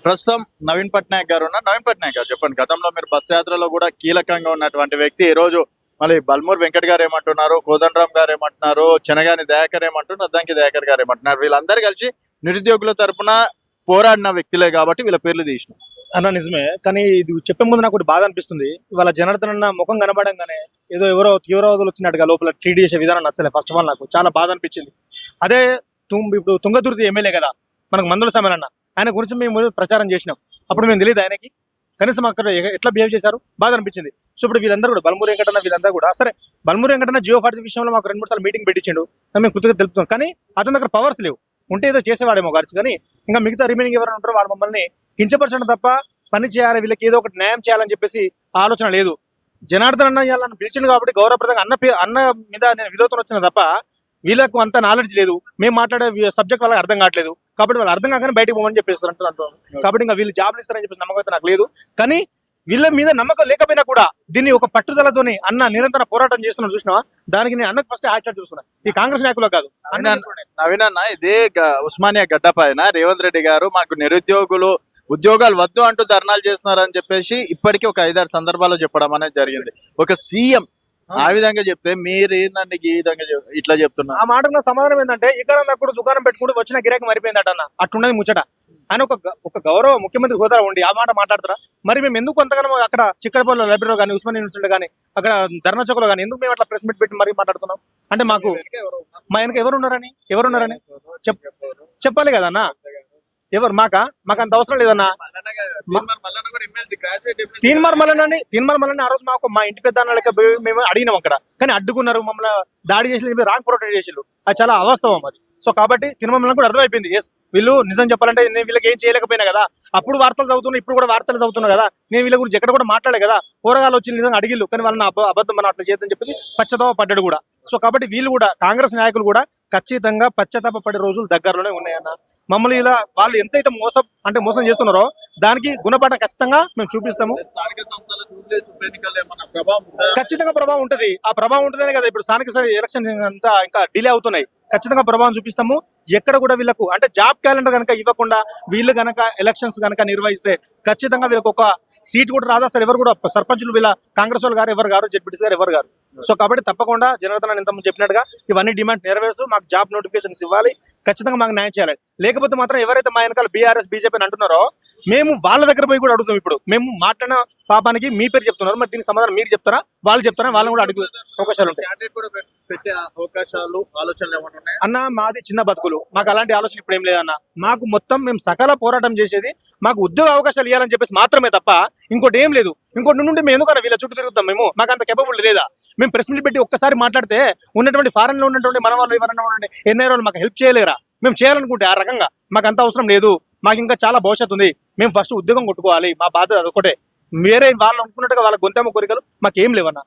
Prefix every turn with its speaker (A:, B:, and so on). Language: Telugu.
A: ప్రస్తుతం నవీన్ పట్నాయక్ గారు ఉన్నారు. నవీన్ పట్నాయక్ గారు చెప్పండి, గతంలో మీరు బస్ యాత్రలో కూడా కీలకంగా ఉన్నటువంటి వ్యక్తి ఈ రోజు మళ్ళీ బల్మూర్ వెంకట్ గారు ఏమంటున్నారు, కోదండరామ్ గారు ఏమంటున్నారు, చెనగాని దయాకర్ ఏమంటున్నారు, అద్దంకి దయాకర్ గారు ఏమంటున్నారు, వీళ్ళందరూ కలిసి నిరుద్యోగుల తరపున పోరాడిన వ్యక్తులే కాబట్టి వీళ్ళ పేర్లు తీసిన
B: అన్న నిజమే. కానీ ఇది చెప్పే ముందు నాకు ఒకటి బాధ అనిపిస్తుంది. ఇవాళ జనార్దన్ అన్న ముఖం కనబడంగానే ఏదో ఎవరో తీవ్రవాదులు వచ్చినట్టుగా లోపల ట్రీట్ చేసే విధానం నచ్చలేదు. ఫస్ట్ ఆఫ్ ఆల్ నాకు చాలా బాధ అనిపించింది. అదే ఇప్పుడు తుంగతుర్తి ఎమ్మెల్యే కదా మనకు మందుల సమయం అన్న, ఆయన గురించి మేము ప్రచారం చేసినాం. అప్పుడు మేము తెలియదు ఆయనకి, కనీసం అక్కడ ఎట్లా బిహేవ్ చేశారు, బాధ అనిపించింది. సో ఇప్పుడు వీళ్ళందరూ కూడా బల్మూరి వెంకటన్న వీళ్ళందరూ కూడా సరే, బల్మూరి వెంకటన్న జియో ఫార్టీ విషయంలో మాకు 2-3 సార్లు మీటింగ్ పెట్టించిండు, మేము కృతజ్ఞత తెలుపుతాం. కానీ అతని దగ్గర పవర్స్ లేవు, ఉంటే ఏదో చేసేవాడేమో ఖర్చు. కానీ ఇంకా మిగతా రిమైనింగ్ ఎవరైనా ఉంటారో వాళ్ళు మమ్మల్ని కించపరచడం తప్ప పని చేయాలి, వీళ్ళకి ఏదో ఒకటి న్యాయం చేయాలని చెప్పేసి ఆలోచన లేదు. జనార్దన్ అన్న ఇవాళ పిలిచిండు కాబట్టి గౌరవప్రదంగా అన్న మీద నేను విలువతో వచ్చిన తప్ప వీళ్ళకు అంత నాలెడ్జ్ లేదు. మేము మాట్లాడే సబ్జెక్ట్ వాళ్ళకి అర్థం కావట్లేదు కాబట్టి వాళ్ళు అర్థం కాగానే బయటకు పోమని చెప్పేసి అంటున్నారు. కాబట్టి ఇంకా వీళ్ళు జాబ్లు ఇస్తారని చెప్పేసి నమ్మకం అయితే నాకు లేదు. కానీ వీళ్ళ మీద నమ్మకం లేకపోయినా కూడా దీన్ని ఒక పట్టుదలతోని అన్న నిరంతర పోరాటం చేస్తున్నా చూసినా, దానికి నేను అన్నకు ఫస్ట్ హ్యాట్సాట్ చూస్తున్నా. ఈ కాంగ్రెస్ నాయకులు కాదు.
A: నవీన్ అన్న, ఇదే ఉస్మానియా గడ్డ పైన రేవంత్ రెడ్డి గారు మాకు నిరుద్యోగులు ఉద్యోగాలు వద్దు అంటూ ధర్నాలు చేస్తున్నారు అని చెప్పేసి ఇప్పటికీ ఒక 5-6 సందర్భాల్లో చెప్పడం అనేది జరిగింది. ఒక సీఎం ఆ విధంగా చెప్తే మీరు ఏందండి ఈ విధంగా ఇట్లా చెప్తున్నా?
B: ఆ మాటకు నా సమాధానం ఏంటంటే, ఇక్కడ కూడా దుకాణం పెట్టుకుంటూ వచ్చిన గిరాకీ మరిపోయిందట అన్న. అట్టున్నది ముచ్చట. ఆయన ఒక గౌరవ ముఖ్యమంత్రి హోదా ఉండి ఆ మాట మాట్లాడతారా? మరి మేము ఎందుకు అంతగానో అక్కడ చిక్కడపల్లి లైబ్రరీలో కానీ ఉస్మానియా యూనివర్సిటీ కానీ అక్కడ ధర్నా చౌక్లో కానీ ఎందుకు మేము అట్లా ప్రెస్ మీట్ పెట్టి మరీ మాట్లాడుతున్నాం? అంటే మా వెనక ఎవరున్నారని చెప్పాలి కదా అన్న. ఎవరు మాకు అంత అవసరం లేదన్నా. తీన్మార్ మల్లన్న ఆ రోజు మా ఇంటి పెద్ద లెక్క మేము అడిగినాం అక్కడ, కానీ అడ్డుకున్నారు, మమ్మల్ని దాడి చేసి రాంగ్ ప్రొటెక్ట్ చేసిళ్ళు. అది చాలా అవాస్తవం అది. సో కాబట్టి తిరుమల కూడా అర్థమైపోయింది, ఎస్ వీళ్ళు నిజం చెప్పాలంటే నేను వీళ్ళకి ఏం చేయలేకపోయినా కదా. అప్పుడు వార్తలు చదువుతున్నా, ఇప్పుడు కూడా వార్తలు చదువుతున్నా కదా. నేను వీళ్ళ గురించి ఎక్కడ కూడా మాట్లాడే కదా. పోరగాళ్ళు వచ్చి నిజంగా అడిగిళ్ళు, కానీ వాళ్ళని అబద్ధం మనం అట్లా చేద్దని చెప్పేసి పశ్చాత్తాప పడ్డాడు కూడా. సో కాబట్టి వీళ్ళు కూడా కాంగ్రెస్ నాయకులు కూడా ఖచ్చితంగా పశ్చాత్తాప పడే రోజులు దగ్గరలోనే ఉన్నాయన్న. మమ్మల్ని ఇలా వాళ్ళు ఎంతైతే మోసం చేస్తున్నారో దానికి గుణపాఠం ఖచ్చితంగా మేము చూపిస్తాము. ఖచ్చితంగా ప్రభావం ఉంటది. ఆ ప్రభావం ఉంటేనే కదా ఇప్పుడు స్థానిక ఎలక్షన్ అంతా ఇంకా డిలే అవుతున్నాయి. ఖచ్చితంగా ప్రభావం చూపిస్తాము. ఎక్కడ కూడా వీళ్ళకు అంటే జాబ్ క్యాలెండర్ కనుక ఇవ్వకుండా వీళ్ళు కనుక ఎలక్షన్స్ కనుక నిర్వహిస్తే ఖచ్చితంగా వీళ్ళకి ఒక సీట్ కూడా రాదు. అసలు ఎవరు కూడా సర్పంచులు వీళ్ళ కాంగ్రెస్ వాళ్ళు గారు ఎవరు గారు, జెడ్పీటీసీ గారు ఎవరు గారు. సో కాబట్టి తప్పకుండా జనార్దన్ ఇంతకుముందు చెప్పినట్టుగా ఇవన్నీ డిమాండ్ నెరవేర్చు, మాకు జాబ్ నోటిఫికేషన్స్ ఇవ్వాలి, ఖచ్చితంగా మాకు న్యాయం చేయాలి. లేకపోతే మాత్రం ఎవరైతే మా వెనకాల బీఆర్ఎస్ బీజేపీ అని అంటున్నారో మేము వాళ్ళ దగ్గర పోయి కూడా అడుగుతాం. ఇప్పుడు మేము మాట్లాడిన పాపానికి మీ పేరు చెప్తున్నారు, మరి దీనికి సమాధానం మీరు చెప్తారా, వాళ్ళు చెప్తారా? వాళ్ళని కూడా అడుగు అవకాశాలు ఉంటాయి అన్న. మాది చిన్న బతుకులు, మాకు అలాంటి ఆలోచన ఇప్పుడు ఏం లేదన్న. మాకు మొత్తం మేము సకల పోరాటం చేసేది మాకు ఉద్యోగ అవకాశాలు ఇవ్వాలని చెప్పేసి మాత్రమే తప్ప ఇంకోటి ఏం లేదు. ఇంకోటి నుండి మేము ఎందుకన్నా వీళ్ళ చుట్టూ తిరుగుతాం? మాకు అంత కెపబుల్ లేదా? మేము ప్రెస్ మీట్ పెట్టి ఒక్కసారి మాట్లాడితే ఉన్నటువంటి ఫారెన్ లో ఉన్నటువంటి మన వాళ్ళు ఎవరైనా ఉండండి ఎన్ఐ వాళ్ళు మాకు హెల్ప్ చేయలేరా? మేము చేయాలనుకుంటే ఆ రకంగా మాకు అంత అవసరం లేదు. మాకు ఇంకా చాలా భవిష్యత్తు ఉంది. మేము ఫస్ట్ ఉద్యోగం కొట్టుకోవాలి, మా బాధ్యత అదొకటే. వేరే వాళ్ళు అనుకున్నట్టుగా వాళ్ళ గొంతెమ్మ కోరికలు మాకేం లేవన్నా.